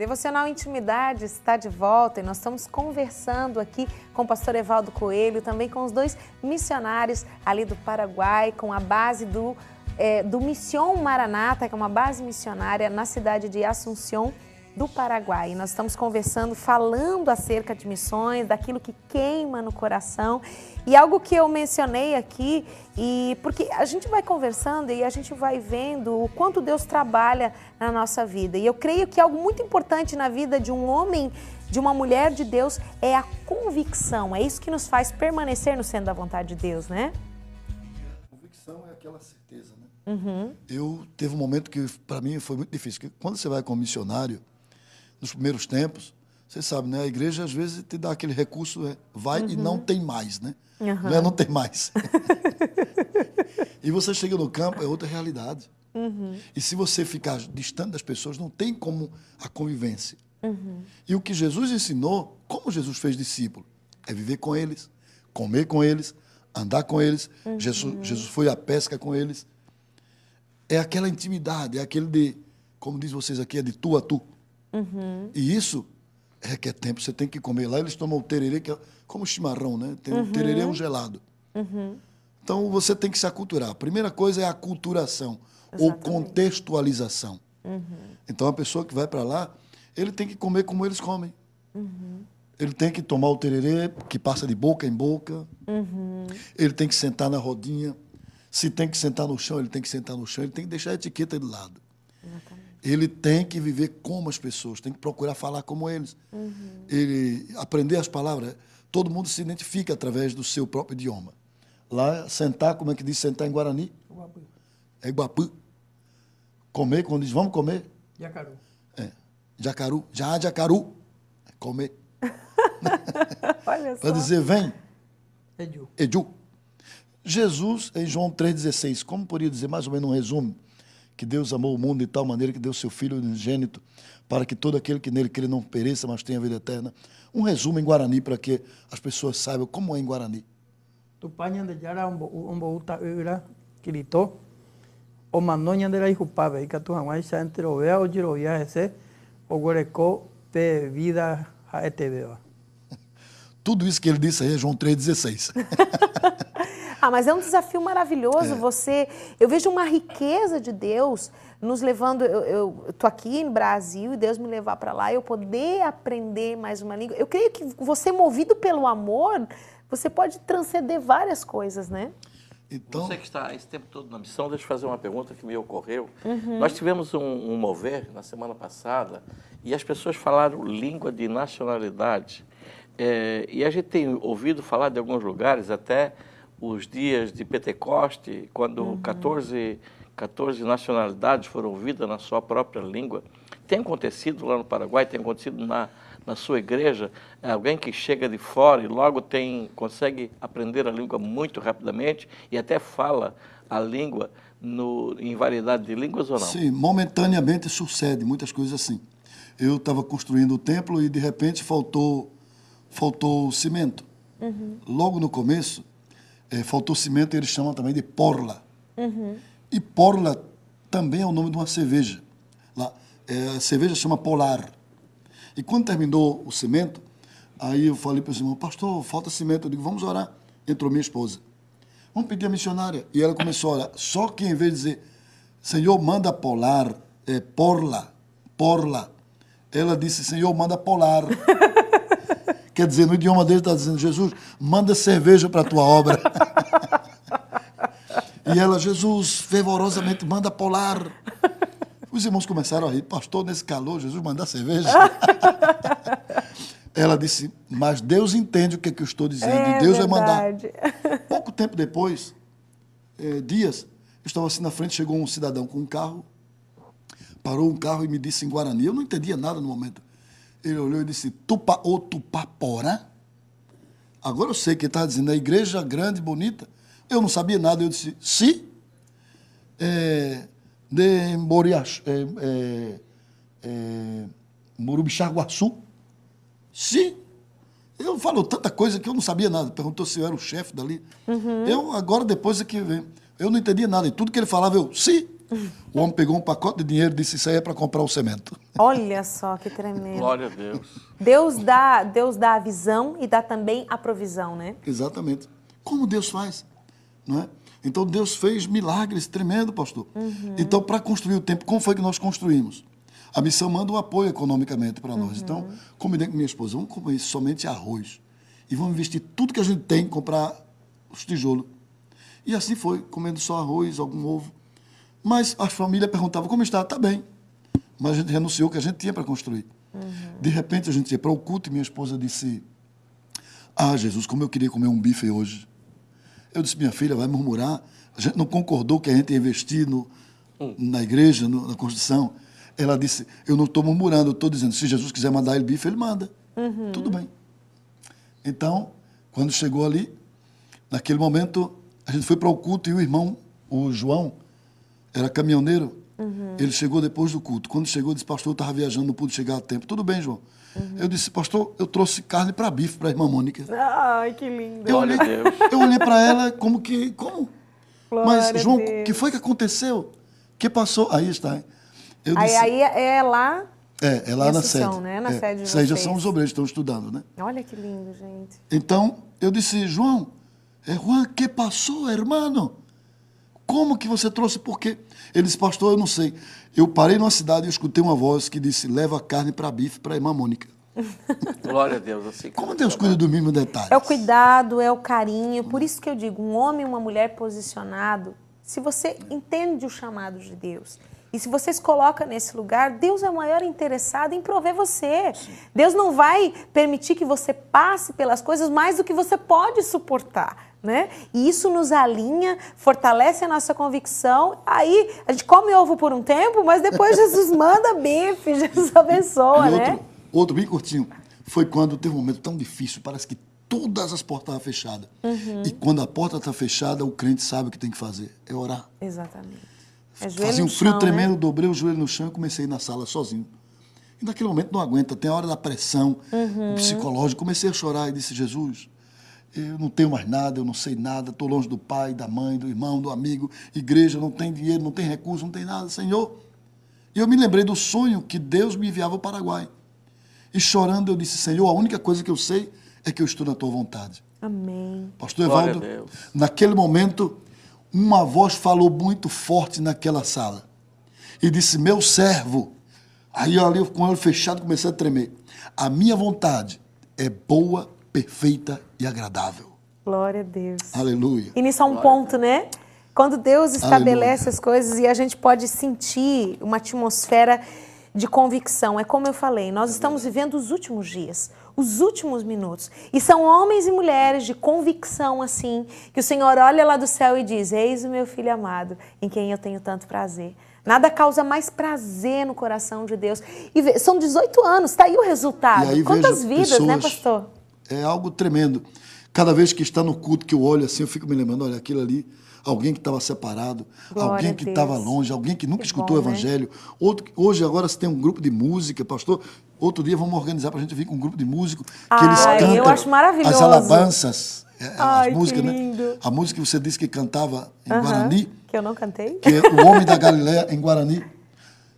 Devocional Intimidade está de volta e nós estamos conversando aqui com o pastor Evaldo Coelho, também com os dois missionários ali do Paraguai, com a base do Missão Maranata, que é uma base missionária na cidade de Assunção, do Paraguai. E nós estamos conversando, falando acerca de missões, daquilo que queima no coração. E algo que eu mencionei aqui, porque a gente vai conversando e a gente vai vendo o quanto Deus trabalha na nossa vida. E eu creio que algo muito importante na vida de um homem, de uma mulher de Deus, é a convicção. É isso que nos faz permanecer no centro da vontade de Deus, né? A convicção é aquela certeza, né? Teve um momento que para mim foi muito difícil, porque quando você vai como missionário, nos primeiros tempos, você sabe, né? A igreja às vezes te dá aquele recurso, vai e não tem mais, né? Não tem mais. E você chega no campo, é outra realidade. E se você ficar distante das pessoas, não tem como a convivência. E o que Jesus ensinou, como Jesus fez discípulo, é viver com eles, comer com eles, andar com eles. Jesus foi à pesca com eles. É aquela intimidade, é aquele de, como diz vocês aqui, é de tu a tu. E isso requer tempo, você tem que comer. Lá eles tomam o tererê, que é como chimarrão, né? Tem um tererê, um gelado. Então você tem que se aculturar. A primeira coisa é a aculturação, ou contextualização. Então a pessoa que vai para lá, ele tem que comer como eles comem. Ele tem que tomar o tererê, que passa de boca em boca. Ele tem que sentar na rodinha. Se tem que sentar no chão, ele tem que sentar no chão. Ele tem que deixar a etiqueta de lado. Ele tem que viver como as pessoas, tem que procurar falar como eles. Ele aprender as palavras. Todo mundo se identifica através do seu próprio idioma. Lá, sentar, como é que diz sentar em Guarani? Iguapu. É Iguapu. Comer, quando diz vamos comer? Jacaru. Jacaru. Jacaru. É comer. Olha só. Para dizer vem? Eju. Eju. Jesus, em João 3,16, como poderia dizer mais ou menos um resumo? Que Deus amou o mundo de tal maneira que deu seu Filho unigênito para que todo aquele que nele crê não pereça, mas tenha vida eterna. Um resumo em Guarani para que as pessoas saibam como é em Guarani. Tupaña de Yara uta ura kirito o manoña de la ijupabe y catu hamai sa entero vea o girovia ese o guareco pe vida haetebeba. Tudo isso que ele disse aí é João 3,16. Mas é um desafio maravilhoso. Eu vejo uma riqueza de Deus nos levando. Eu estou aqui no Brasil e Deus me levar para lá e eu poder aprender mais uma língua. Eu creio que você, movido pelo amor, você pode transcender várias coisas, né? Então, você que está esse tempo todo na missão, deixa eu fazer uma pergunta que me ocorreu. Nós tivemos um mover na semana passada e as pessoas falaram língua de nacionalidade. E a gente tem ouvido falar de alguns lugares, até os dias de Pentecoste, quando 14 nacionalidades foram ouvidas na sua própria língua. Tem acontecido lá no Paraguai, tem acontecido na sua igreja, alguém que chega de fora e logo consegue aprender a língua muito rapidamente e até fala a língua em variedade de línguas ou não? Sim, momentaneamente sucede muitas coisas assim. Eu estava construindo o templo e de repente faltou cimento. Logo no começo, faltou cimento, eles chamam também de porla. E porla também é o nome de uma cerveja. Lá, a cerveja chama Polar. E quando terminou o cimento, aí eu falei para o irmão, pastor, falta cimento. Eu digo, vamos orar. Entrou minha esposa. Vamos pedir a missionária. E ela começou a orar. Só que em vez de dizer, Senhor, manda Polar, porla, ela disse, Senhor, manda Polar. Quer dizer, no idioma dele está dizendo, Jesus, manda cerveja para a tua obra. E ela, Jesus, fervorosamente, manda Polar. Os irmãos começaram a rir. Pastor, nesse calor, Jesus manda cerveja. Ela disse, mas Deus entende o que eu estou dizendo. E Deus vai mandar. Pouco tempo depois, dias, eu estava assim na frente, chegou um cidadão com um carro, parou um carro e me disse em Guarani. Eu não entendia nada no momento. Ele olhou e disse, Tupaporã? Agora eu sei que ele estava dizendo, a igreja grande, bonita. Eu não sabia nada. Eu disse, sim. De Morubixaguaçu. Sim. Eu falou tanta coisa que eu não sabia nada. Perguntou se eu era o chefe dali. Eu, agora, depois é que eu não entendia nada. E tudo que ele falava, eu, sim. O homem pegou um pacote de dinheiro e disse, isso aí é para comprar o cimento. Olha só que tremendo. Glória a Deus. Deus dá a visão e dá também a provisão, né? Exatamente. Como Deus faz, não é? Então, Deus fez milagres tremendo, pastor. Então, para construir o templo, como foi que nós construímos? A missão manda um apoio economicamente para nós. Então, combinei com minha esposa, vamos comer somente arroz. E vamos investir tudo que a gente tem em comprar os tijolos. E assim foi, comendo só arroz, algum ovo. Mas a família perguntava, como está? Está bem. Mas a gente renunciou o que a gente tinha para construir. De repente, a gente ia para o culto e minha esposa disse, ah, Jesus, como eu queria comer um bife hoje. Eu disse, minha filha, vai murmurar. A gente não concordou que a gente ia investir na igreja, na construção. Ela disse, eu não estou murmurando, eu estou dizendo, se Jesus quiser mandar ele bife, ele manda. Tudo bem. Então, quando chegou ali, naquele momento, a gente foi para o culto e o irmão, o João, era caminhoneiro. Ele chegou depois do culto. Quando chegou, disse, pastor, eu estava viajando, não pude chegar a tempo. Tudo bem, João. Eu disse, pastor, eu trouxe carne para bife para a irmã Mônica. Ai, que lindo. Glória a Deus. Eu olhei para ela como que, como? Glória Mas, João, a Deus. o que foi que aconteceu? O que passou? Aí está. Eu disse, Aí é lá. é lá em na Assunção, sede. né? Na sede de isso aí já vocês. são os obreiros que estão estudando, né? Olha que lindo, gente. Então, eu disse, João, Juan, o que passou, hermano? Como que você trouxe? Por quê? Ele disse, pastor, eu não sei. Eu parei numa cidade e escutei uma voz que disse, leva carne para bife para a irmã Mônica. Glória a Deus. Assim Como Deus cuida do mínimo detalhe? É o cuidado, é o carinho. Por isso que eu digo, um homem e uma mulher posicionado, se você entende o chamado de Deus, e se você se coloca nesse lugar, Deus é o maior interessado em prover você. Deus não vai permitir que você passe pelas coisas mais do que você pode suportar, né? E isso nos alinha, fortalece a nossa convicção. Aí a gente come ovo por um tempo, mas depois Jesus manda bife, Jesus abençoa, E né? outro bem curtinho, foi quando teve um momento tão difícil, parece que todas as portas estavam fechadas. E quando a porta está fechada, o crente sabe o que tem que fazer, é orar. Exatamente. É joelho Fazia um no frio chão, tremendo, né? dobrei o joelho no chão e comecei a ir na sala sozinho. E naquele momento não aguenta, tem a hora da pressão, o psicológico. Comecei a chorar e disse, Jesus, eu não tenho mais nada, eu não sei nada, estou longe do pai, da mãe, do irmão, do amigo, igreja, não tem dinheiro, não tem recurso, não tem nada, Senhor. E eu me lembrei do sonho que Deus me enviava ao Paraguai. E chorando eu disse, Senhor, a única coisa que eu sei é que eu estou na tua vontade. Amém. Pastor Glória Evaldo, a Deus. naquele momento, uma voz falou muito forte naquela sala. E disse, meu servo. Aí eu ali com o olho fechado comecei a tremer. A minha vontade é boa, perfeita e agradável. Glória a Deus. Aleluia. E nisso há um ponto, né? Quando Deus estabelece Aleluia. as coisas e a gente pode sentir uma atmosfera de convicção. É como eu falei, nós estamos vivendo os últimos dias, os últimos minutos. E são homens e mulheres de convicção, assim, que o Senhor olha lá do céu e diz, eis o meu filho amado, em quem eu tenho tanto prazer. Nada causa mais prazer no coração de Deus. E são 18 anos, está aí o resultado. E aí Quantas vejo vidas, né, pessoas- pastor? É algo tremendo. Cada vez que está no culto que eu olho assim, eu fico me lembrando, olha, aquilo ali, alguém que estava separado, Glória alguém a que Deus. estava longe, alguém que nunca Que escutou bom, o evangelho. Hoje, agora, se tem um grupo de música, pastor, outro dia vamos organizar para a gente vir com um grupo de músicos que eles Ai, cantam eu acho maravilhoso. as alabanças, Ai, as músicas, que né? lindo. A música que você disse que cantava em Aham, Guarani, que eu não cantei? que é o homem da Galileia em Guarani.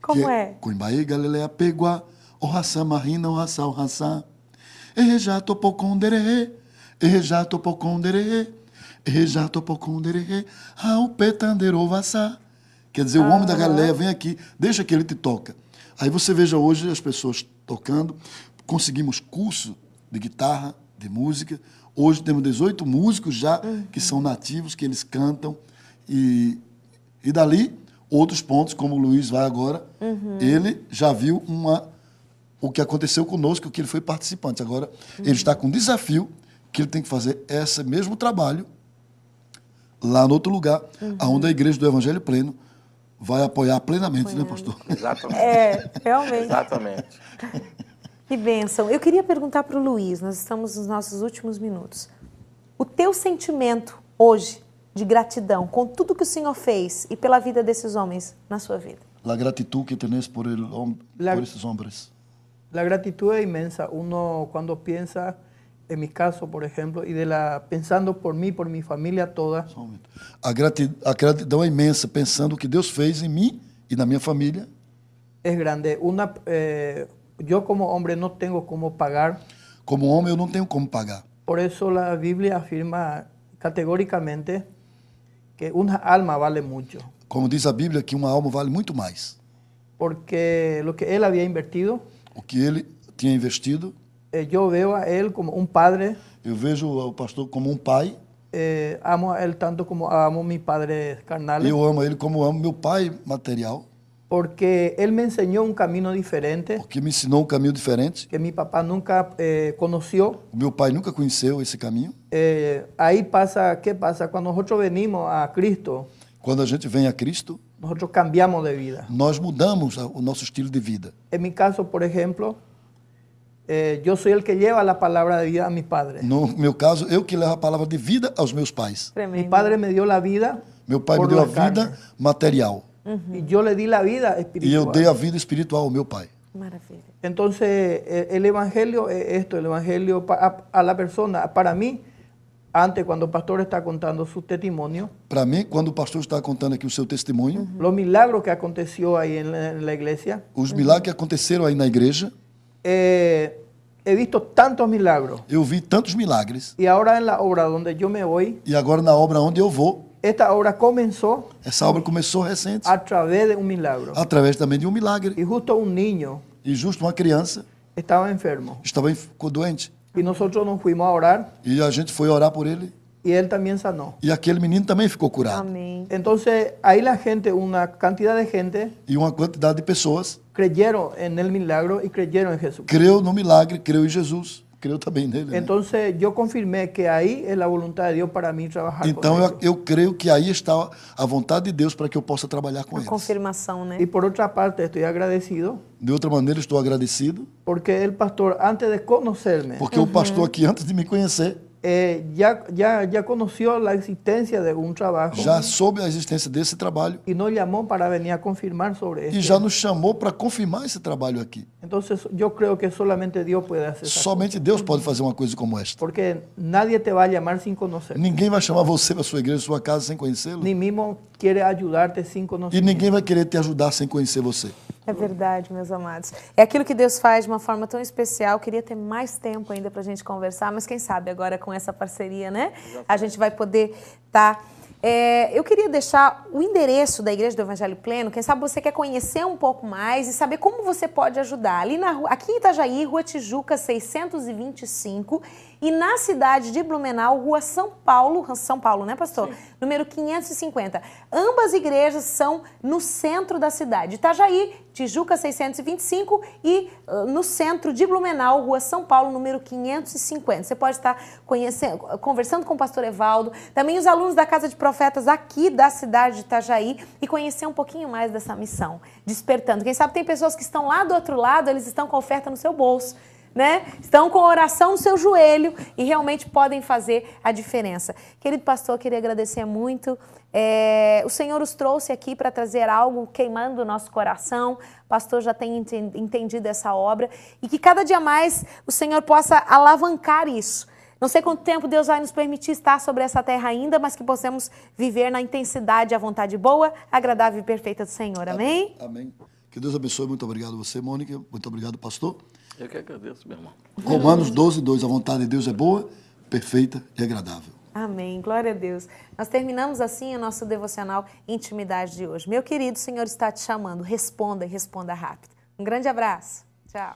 Como que é? Coimbaí, Galileia, Peguá, o raça, marina, o raça, o raça. Eja, topocondere, eja, topocondere, eja, topocondere, ao petandero, vassá. Quer dizer, o homem da Galileia vem aqui, deixa que ele te toca. Aí você veja hoje as pessoas tocando, conseguimos curso de guitarra, de música. Hoje temos 18 músicos já que são nativos, que eles cantam. E dali, outros pontos, como o Luiz vai agora, ele já viu o que aconteceu conosco, que ele foi participante. Agora, ele está com um desafio que ele tem que fazer esse mesmo trabalho lá no outro lugar, onde a Igreja do Evangelho Pleno vai apoiar plenamente, né, pastor? Exatamente. É, realmente. Exatamente. Que bênção. Eu queria perguntar para o Luiz, nós estamos nos nossos últimos minutos. O teu sentimento hoje de gratidão com tudo que o Senhor fez e pela vida desses homens na sua vida? La gratitud que tenés por esses homens. La gratitud es inmensa. Uno cuando piensa en mi caso, por ejemplo, y pensando por mí, por mi familia toda, Só um momento. A gratidão é imensa, pensando o que Deus fez em mim e na minha família. es grande. Yo como hombre no tengo cómo pagar, Como homem, eu não tenho como pagar. por eso la Biblia afirma categóricamente que una alma vale mucho, Como diz a Bíblia, que uma alma vale muito mais. porque lo que él había invertido, O que ele tinha investido, yo veo a él como un padre, eu vejo o pastor como um pai, amo a él tanto como amo a mi padre carnal, e eu amo ele como amo meu pai material, porque él me enseñó un camino diferente porque me ensinou um caminho diferente. que mi papá nunca conoció. O meu pai nunca conheceu esse caminho. Ahí pasa, ¿qué pasa? Cuando nosotros venimos a Cristo, Quando a gente vem a Cristo, nosotros cambiamos de vida. nós mudamos o nosso estilo de vida. En mi caso, por ejemplo, yo soy el que lleva la palabra de vida a mi padre. No meu caso, eu que levo a palavra de vida aos meus pais. Mi Tremendo. padre me dio la vida Meu pai me por deu a la carne, vida material y yo le di la vida e eu espiritual. dei a vida espiritual ao meu pai. Maravilha. Entonces, el evangelio es esto, el evangelio a la persona. Para mí, antes, cuando el pastor está contando su testimonio, Para mim, quando o pastor está contando aqui o seu testemunho, los milagros que aconteció ahí en la iglesia, os milagres que aconteceram aí na igreja, he visto tantos milagros. eu vi tantos milagres. Y ahora en la obra donde yo me voy, E agora na obra onde eu vou, esta obra comenzó essa obra começou recente, a través de un milagro. através também de um milagre. Y justo un niño E justo uma criança estaba enfermo. estava ficou doente. Y nosotros nos fuimos a orar E a gente foi orar por ele. y él también sanó. E aquele menino também ficou curado. Amém. Entonces, ahí la gente, una cantidad de gente, E uma quantidade de pessoas creyeron en el milagro y creyeron en Jesús. creu no milagre, creu em Jesus, creu também nele. Né? Entonces, yo confirmé que ahí es la voluntad de Dios para mí trabajar Então con ellos. eu creio que aí está a vontade de Deus para que eu possa trabalhar com Uma eles. confirmação, né? Y por otra parte, estoy agradecido De outra maneira, estou agradecido, porque el pastor, antes de conocerme, porque o pastor aqui, antes de me conhecer, ya conoció la existencia de un trabajo já soube a existência desse trabalho y nos llamó para venir a confirmar sobre e esto. já nos chamou para confirmar esse trabalho aqui. Entonces, yo creo que solamente Dios puede hacer eso. Somente Deus pode fazer uma coisa como esta. Porque nadie te va a llamar sin conocer. Ninguém vai chamar você para sua igreja, sua casa, sem conhecê-lo. Ni mismo quiere ayudarte sin E conocer. ninguém vai querer te ajudar sem conhecer você. É verdade, meus amados. É aquilo que Deus faz de uma forma tão especial. Queria ter mais tempo ainda para a gente conversar, mas quem sabe agora com essa parceria, né? A gente vai poder estar... eu queria deixar o endereço da Igreja do Evangelho Pleno. Quem sabe você quer conhecer um pouco mais e saber como você pode ajudar. Ali na rua, aqui em Itajaí, Rua Tijuca 625, e na cidade de Blumenau, Rua São Paulo, né, pastor? Sim. Número 550. Ambas igrejas são no centro da cidade. Itajaí, Tijuca 625 e no centro de Blumenau, Rua São Paulo, número 550. Você pode estar conversando com o pastor Evaldo, também os alunos da Casa de Profetas aqui da cidade de Itajaí e conhecer um pouquinho mais dessa missão, despertando. Quem sabe tem pessoas que estão lá do outro lado, eles estão com a oferta no seu bolso, né? Estão com a oração no seu joelho e realmente podem fazer a diferença. Querido pastor, queria agradecer muito. O Senhor os trouxe aqui para trazer algo queimando o nosso coração. O pastor já tem entendido essa obra e que cada dia mais o Senhor possa alavancar isso. Não sei quanto tempo Deus vai nos permitir estar sobre essa terra ainda, mas que possamos viver na intensidade e a vontade boa, agradável e perfeita do Senhor. Amém? Amém. Que Deus abençoe. Muito obrigado a você, Mônica. Muito obrigado, pastor. Eu que agradeço, meu irmão. Romanos 12, 2. A vontade de Deus é boa, perfeita e agradável. Amém. Glória a Deus. Nós terminamos assim o nosso devocional Intimidade de hoje. Meu querido, o Senhor está te chamando. Responda e responda rápido. Um grande abraço. Tchau.